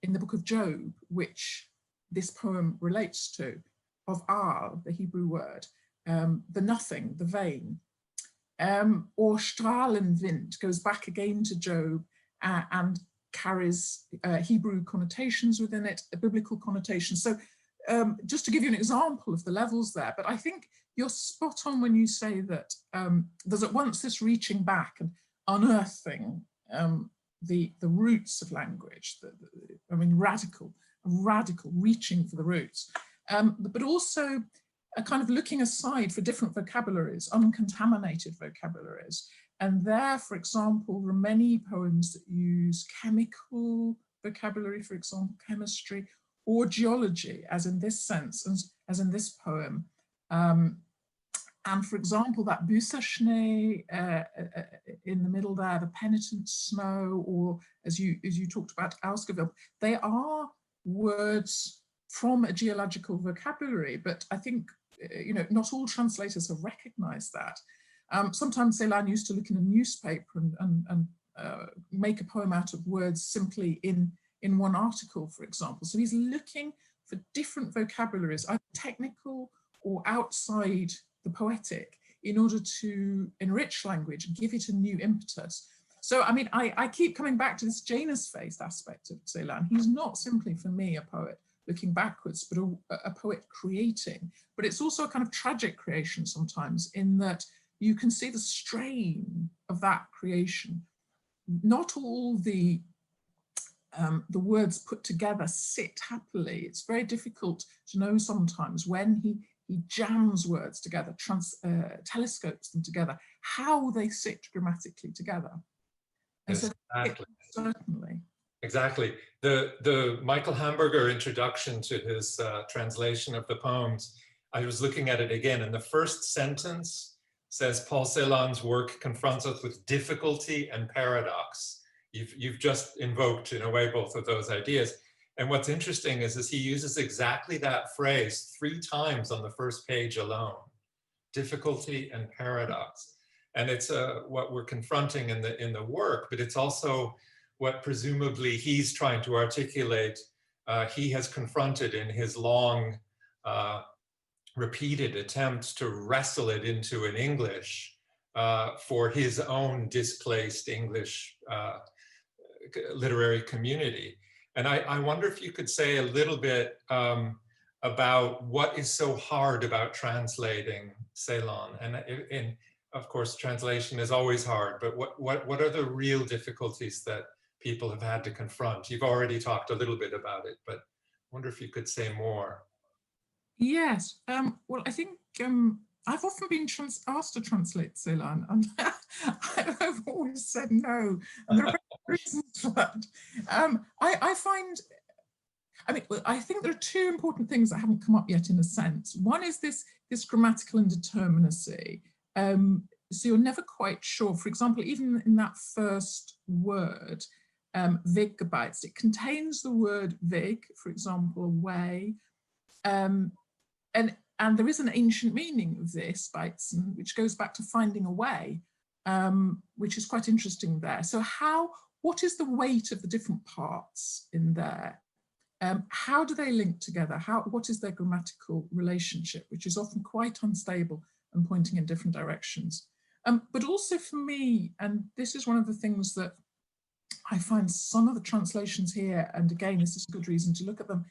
in the book of Job, which this poem relates to, of Waal, the Hebrew word, the nothing, the vain. Or Strahlenwind goes back again to Job and carries Hebrew connotations within it, a biblical connotation. So just to give you an example of the levels there, but I think you're spot on when you say that there's at once this reaching back and unearthing the roots of language, I mean, radical reaching for the roots, but also a kind of looking aside for different vocabularies, uncontaminated vocabularies. And there, for example, there are many poems that use chemical vocabulary, for example, chemistry, or geology, as in this sense, as in this poem, And for example, that Büßerschnee in the middle there, the penitent snow, or as you talked about, Ausgewild, they are words from a geological vocabulary, but I think not all translators have recognized that. Sometimes Celan used to look in a newspaper and make a poem out of words simply in one article, for example. So he's looking for different vocabularies, either technical or outside the poetic, in order to enrich language and give it a new impetus. So, I mean, I keep coming back to this Janus-faced aspect of Celan. He's not simply, for me, a poet looking backwards, but a poet creating. But it's also a kind of tragic creation sometimes, in that you can see the strain of that creation. Not all the words put together sit happily. It's very difficult to know sometimes when he jams words together, telescopes them together, how they sit grammatically together. And yes, so exactly. Certainly. Exactly. The Michael Hamburger introduction to his translation of the poems, I was looking at it again, and the first sentence says, Paul Celan's work confronts us with difficulty and paradox. You've just invoked, in a way, both of those ideas. And what's interesting is he uses exactly that phrase 3 times on the first page alone: difficulty and paradox. And it's what we're confronting in the work, but it's also what presumably he's trying to articulate. He has confronted in his long, repeated attempts to wrestle it into an English for his own displaced English literary community. And I wonder if you could say a little bit about what is so hard about translating Celan. And of course, translation is always hard, but what are the real difficulties that people have had to confront? You've already talked a little bit about it, but I wonder if you could say more. Yes, well, I think I've often been asked to translate Celan, and I've always said no, and there are reasons for that. I find, I think there are 2 important things that haven't come up yet, in a sense. One is this grammatical indeterminacy. So you're never quite sure. For example, even in that first word, Weggebeizt, it contains the word Weg, for example, away. And there is an ancient meaning of this, Beitzen, which goes back to finding a way, which is quite interesting there. So what is the weight of the different parts in there? How do they link together? What is their grammatical relationship, which is often quite unstable and pointing in different directions? But also for me, and this is one of the things that I find some of the translations here, and again, this is a good reason to look at them,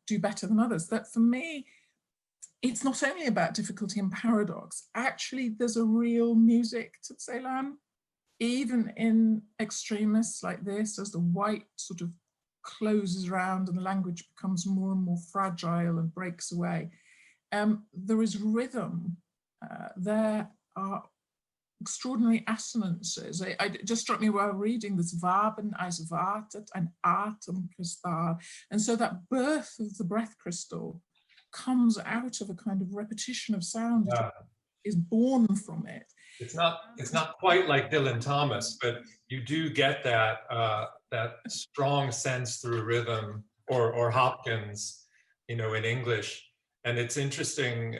do better than others, that for me, it's not only about difficulty and paradox. Actually, there's a real music to Celan, even in extremists like this, as the white sort of closes around and the language becomes more and more fragile and breaks away. There is rhythm. There are extraordinary assonances. It just struck me while reading this Waben als wartet, ein Atemkristall. And so that birth of the breath crystal comes out of a kind of repetition of sound, is born from it. It's not quite like Dylan Thomas, but you do get that that strong sense through rhythm, or Hopkins, in English. And it's interesting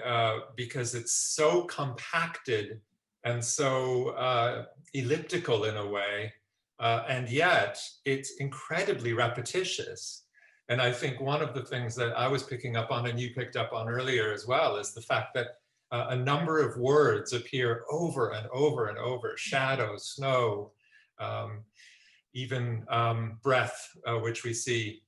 because it's so compacted and so elliptical in a way, and yet it's incredibly repetitious. And I think one of the things that I was picking up on, and you picked up on earlier as well, is the fact that a number of words appear over and over and over: shadow, snow, even breath, which we see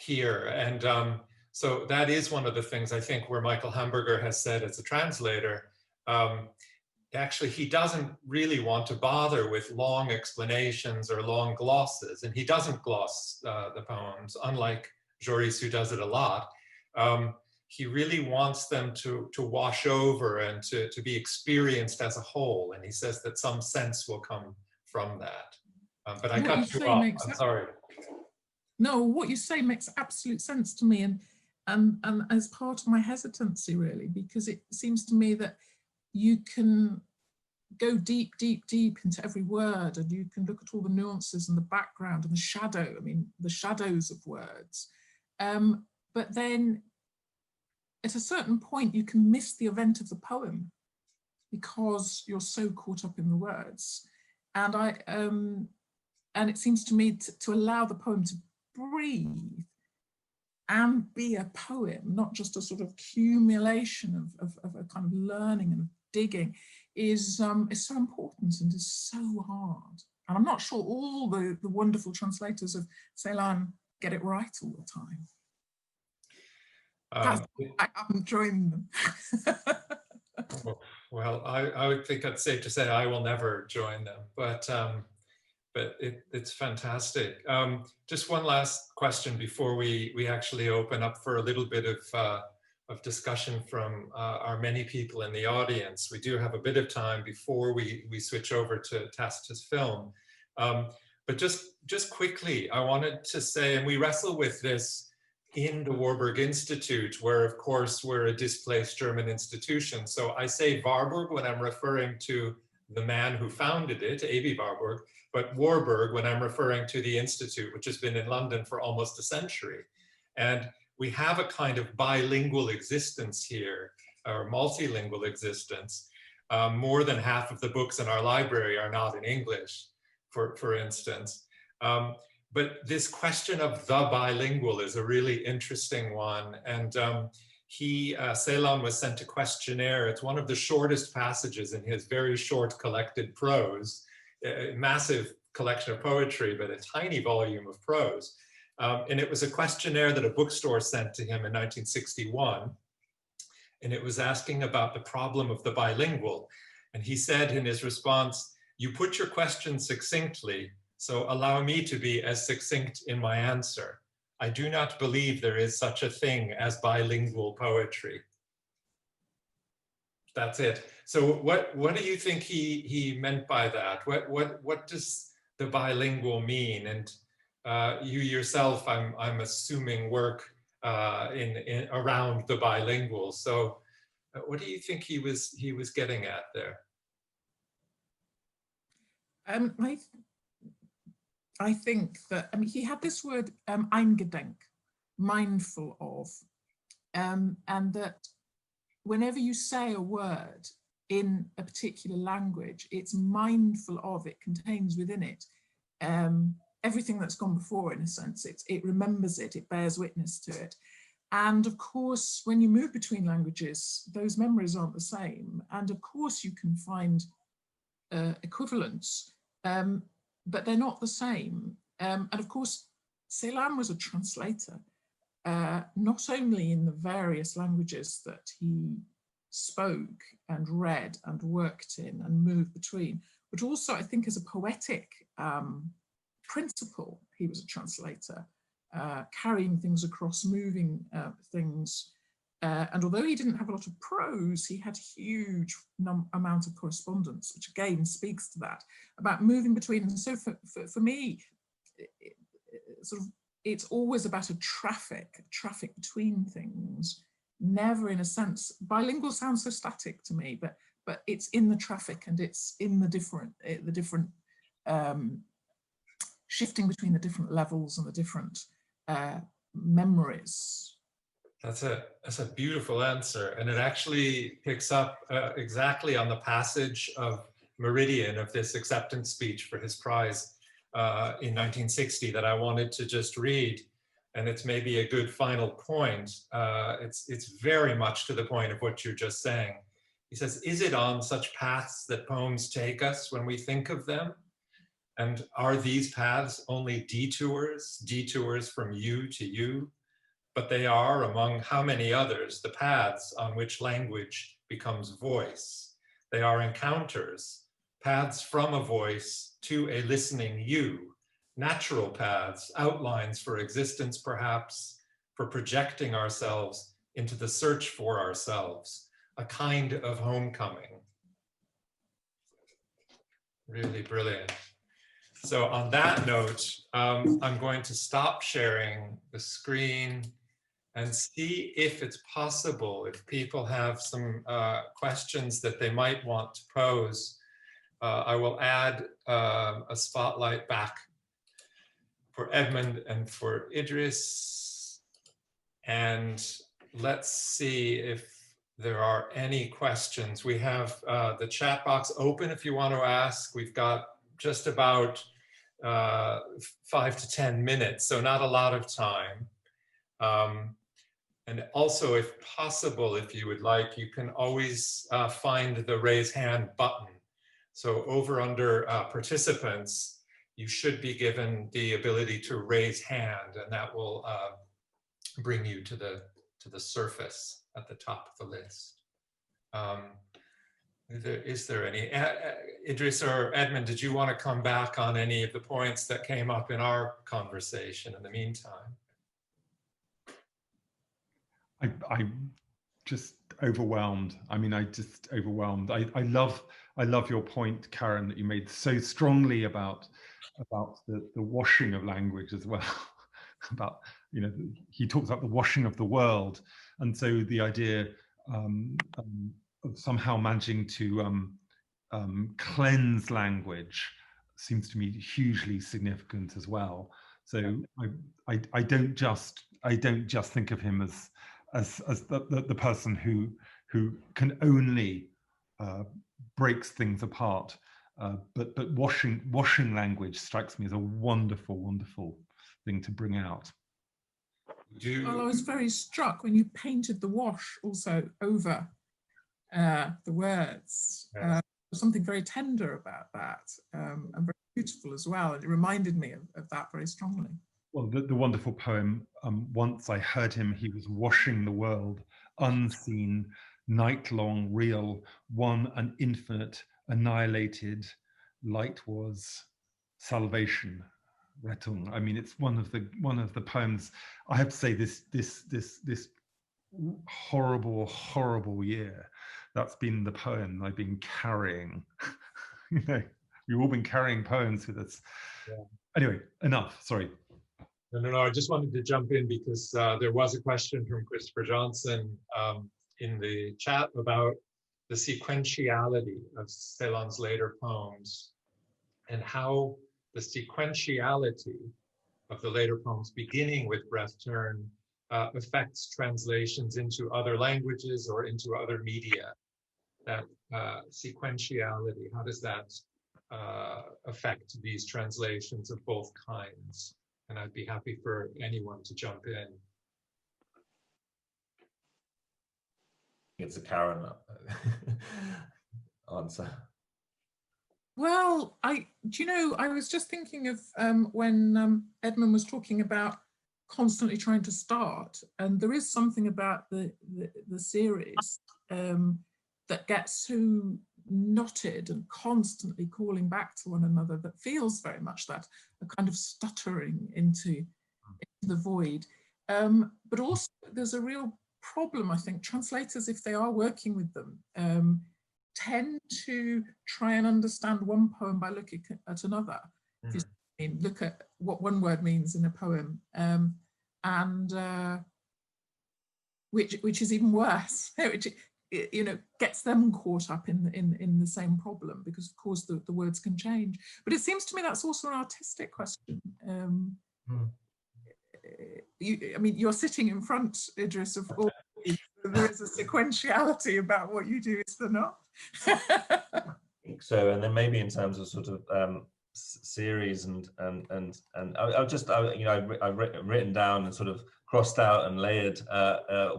here. And so that is one of the things, I think, where Michael Hamburger has said as a translator, actually, he doesn't really want to bother with long explanations or long glosses, and he doesn't gloss the poems, unlike Joris, who does it a lot. He really wants them to wash over and to be experienced as a whole, and he says that some sense will come from that. But I cut you off, I'm sorry. No, what you say makes absolute sense to me, and and as part of my hesitancy, really, because it seems to me that you can go deep, deep, deep into every word, and you can look at all the nuances and the background and the shadow, I mean, the shadows of words. But then at a certain point, you can miss the event of the poem because you're so caught up in the words. And it seems to me to allow the poem to breathe and be a poem, not just a sort of accumulation of a kind of learning and digging, is so important and is so hard. And I'm not sure all the wonderful translators of Celan get it right all the time. I haven't joined them. Well, I would think it's safe to say I will never join them, but it's fantastic. Just one last question before we actually open up for a little bit of discussion from our many people in the audience. We do have a bit of time before we switch over to Tacitus film. But just quickly, I wanted to say, and we wrestle with this in the Warburg Institute, where of course we're a displaced German institution. So I say Warburg when I'm referring to the man who founded it, A.B. Warburg, but Warburg when I'm referring to the Institute, which has been in London for almost a century. And we have a kind of bilingual existence here, or multilingual existence. More than half of the books in our library are not in English, for instance. But this question of the bilingual is a really interesting one. And Celan was sent a questionnaire. It's one of the shortest passages in his very short collected prose, a massive collection of poetry, but a tiny volume of prose. And it was a questionnaire that a bookstore sent to him in 1961. And it was asking about the problem of the bilingual. And he said in his response, "You put your question succinctly, so allow me to be as succinct in my answer. I do not believe there is such a thing as bilingual poetry." That's it. So what do you think he meant by that? What does the bilingual mean? And you yourself, I'm assuming, work in around the bilingual. So what do you think he was getting at there? I think that, I mean, he had this word, eingedenk, mindful of, and that whenever you say a word in a particular language, it's mindful of, it contains within it everything that's gone before, in a sense. It remembers it, it bears witness to it. And of course, when you move between languages, those memories aren't the same. And of course, you can find equivalents, but they're not the same. And of course, Celan was a translator, not only in the various languages that he spoke and read and worked in and moved between, but also I think as a poetic principle, he was a translator, carrying things across, moving things. And although he didn't have a lot of prose, he had a huge amount of correspondence, which again speaks to that, about moving between. And so for me, it's always about a traffic between things, never in a sense. Bilingual sounds so static to me, but it's in the traffic, and it's in the different shifting between the different levels and the different memories. That's a beautiful answer, and it actually picks up exactly on the passage of Meridian of this acceptance speech for his prize in 1960 that I wanted to just read, and it's maybe a good final point. It's very much to the point of what you're just saying. He says, "Is it on such paths that poems take us when we think of them? And are these paths only detours from you to you? But they are, among how many others, the paths on which language becomes voice. They are encounters, paths from a voice to a listening you, natural paths, outlines for existence perhaps, for projecting ourselves into the search for ourselves, a kind of homecoming." Really brilliant. So on that note, I'm going to stop sharing the screen and see if it's possible, if people have some questions that they might want to pose. I will add a spotlight back for Edmund and for Idris. And let's see if there are any questions. We have the chat box open if you want to ask. We've got just about 5 to 10 minutes, so not a lot of time. And also, if possible, if you would like, you can always find the raise hand button. So over under participants, you should be given the ability to raise hand, and that will bring you to the surface at the top of the list. Is there any? Idris or Edmund, did you want to come back on any of the points that came up in our conversation in the meantime? I'm just overwhelmed. I mean, overwhelmed. I love your point, Karen, that you made so strongly about the washing of language as well. About, you know, he talks about the washing of the world, and so the idea of somehow managing to cleanse language seems to me hugely significant as well. So I don't just think of him as the person who can only breaks things apart, but washing language strikes me as a wonderful thing to bring out. Well, I was very struck when you painted the wash also over the words. Yes. Something very tender about that, and very beautiful as well. It reminded me of that very strongly. Well, the wonderful poem, once I heard him, he was washing the world, unseen, night-long, real, one and infinite, annihilated, light was salvation, Rettung. I mean, it's one of the poems. I have to say, this horrible year, that's been the poem I've been carrying. You know, we've all been carrying poems with us. Yeah. Anyway, enough. Sorry. No, I just wanted to jump in because there was a question from Christopher Johnson in the chat about the sequentiality of Celan's later poems and how the sequentiality of the later poems, beginning with Breath Turn, affects translations into other languages or into other media. That sequentiality, how does that affect these translations of both kinds? And I'd be happy for anyone to jump in. It's a Karen answer. Well, I was just thinking of when Edmund was talking about constantly trying to start, and there is something about the series that gets so knotted and constantly calling back to one another that feels very much that a kind of stuttering into the void. But also there's a real problem, I think. Translators, if they are working with them, tend to try and understand one poem by looking at another. If you look at what one word means in a poem, and which is even worse, which, you know, gets them caught up in the same problem, because of course the words can change. But it seems to me that's also an artistic question. I mean, you're sitting in front, Idris, of all these. There is a sequentiality about what you do, is there not? I think so, and then maybe in terms of sort of series and I've written down and sort of crossed out and layered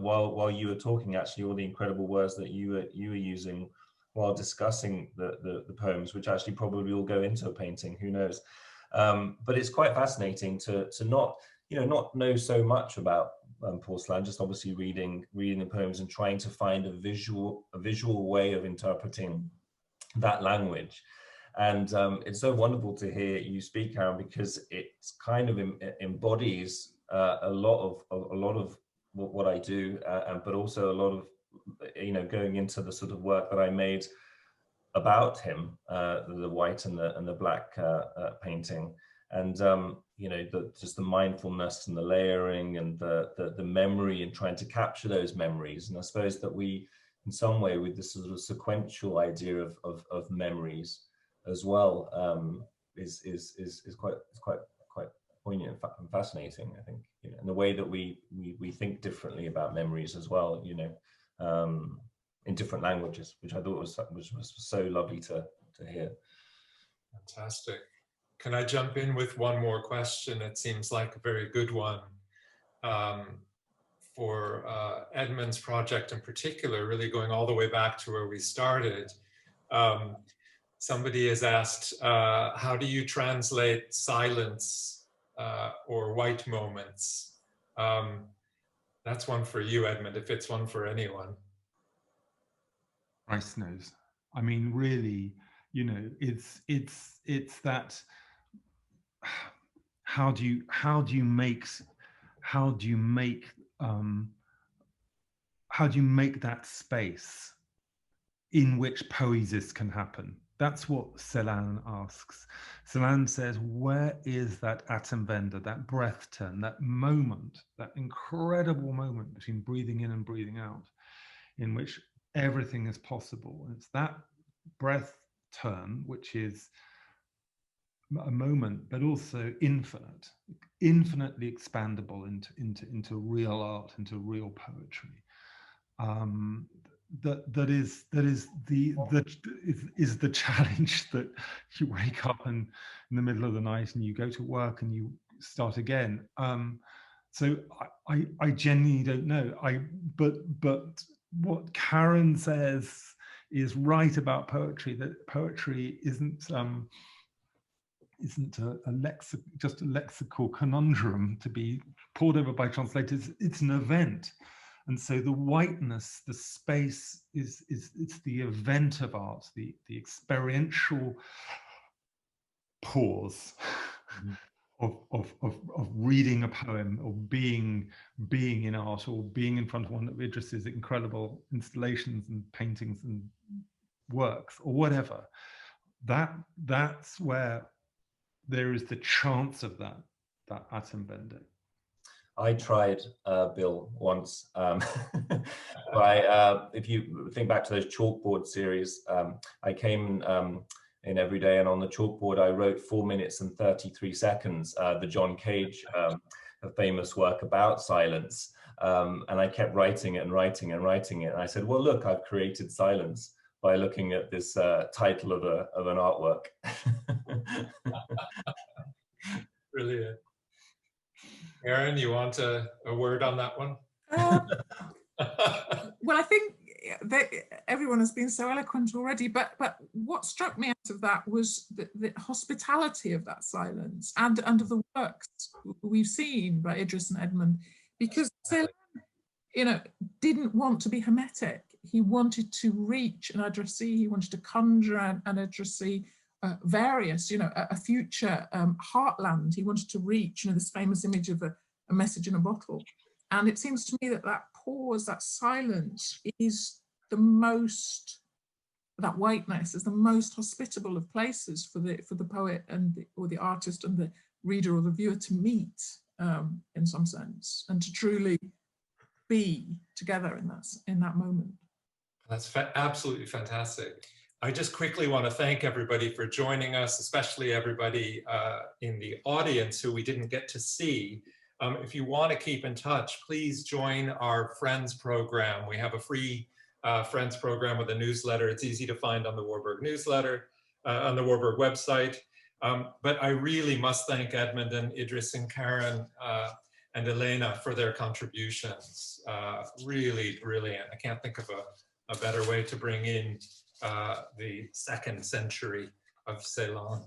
while you were talking, actually, all the incredible words that you were using while discussing the poems, which actually probably will go into a painting, who knows. But it's quite fascinating to not know so much about Paul Celan, just obviously reading the poems and trying to find a visual way of interpreting that language. And it's so wonderful to hear you speak, Karen, because it's kind of embodies a lot of what I do, but also a lot of, going into the sort of work that I made about him, the white and the black painting. And you know, just the mindfulness and the layering and the memory and trying to capture those memories. And I suppose that we, in some way, with this sort of sequential idea of memories as well, is quite poignant and fascinating, I think, you know, and the way that we think differently about memories as well, you know, in different languages, which I thought was so lovely to hear. Fantastic. Can I jump in with one more question? It seems like a very good one. For Edmund's project in particular, really going all the way back to where we started. Somebody has asked, how do you translate silence or white moments? That's one for you, Edmund, if it's one for anyone. Christ knows. I mean, really, you know, it's that. How do you make that space in which poiesis can happen? That's what Celan asks. Celan says, where is that Atemwende, that breath turn, that moment, that incredible moment between breathing in and breathing out, in which everything is possible? And it's that breath turn, which is a moment, but also infinitely expandable into real art, into real poetry. That is the challenge, that you wake up in the middle of the night and you go to work and you start again. So I genuinely don't know. But what Karen says is right about poetry, that poetry isn't just a lexical conundrum to be pored over by translators. It's an event. And so the whiteness, the space it's the event of art, the experiential pause of reading a poem, or being in art, or being in front of one of Idris's incredible installations and paintings and works, or whatever. That's where there is the chance of that Atemwende. I tried, Bill, once. If you think back to those chalkboard series, I came in every day, and on the chalkboard I wrote 4 minutes and 33 seconds, the John Cage, a famous work about silence. And I kept writing it and writing and writing it. And I said, well, look, I've created silence by looking at this title of an artwork. Brilliant. Erin, you want a word on that one? Well, I think that everyone has been so eloquent already, but what struck me out of that was the hospitality of that silence, and of the works we've seen by Idris and Edmund, because Celan, you know, didn't want to be hermetic. He wanted to reach an addressee. He wanted to conjure an addressee, various, you know, a future heartland. He wanted to reach, you know, this famous image of a message in a bottle. And it seems to me that that pause, that silence, is the most, that whiteness is the most hospitable of places for the poet and or the artist and the reader or the viewer to meet, in some sense, and to truly be together in that moment. That's absolutely fantastic. I just quickly want to thank everybody for joining us, especially everybody in the audience who we didn't get to see. If you want to keep in touch, please join our Friends program. We have a free Friends program with a newsletter. It's easy to find on the Warburg newsletter, on the Warburg website. But I really must thank Edmund and Idris and Karen and Elena for their contributions. Really brilliant. I can't think of a better way to bring in the 2nd century of Celan.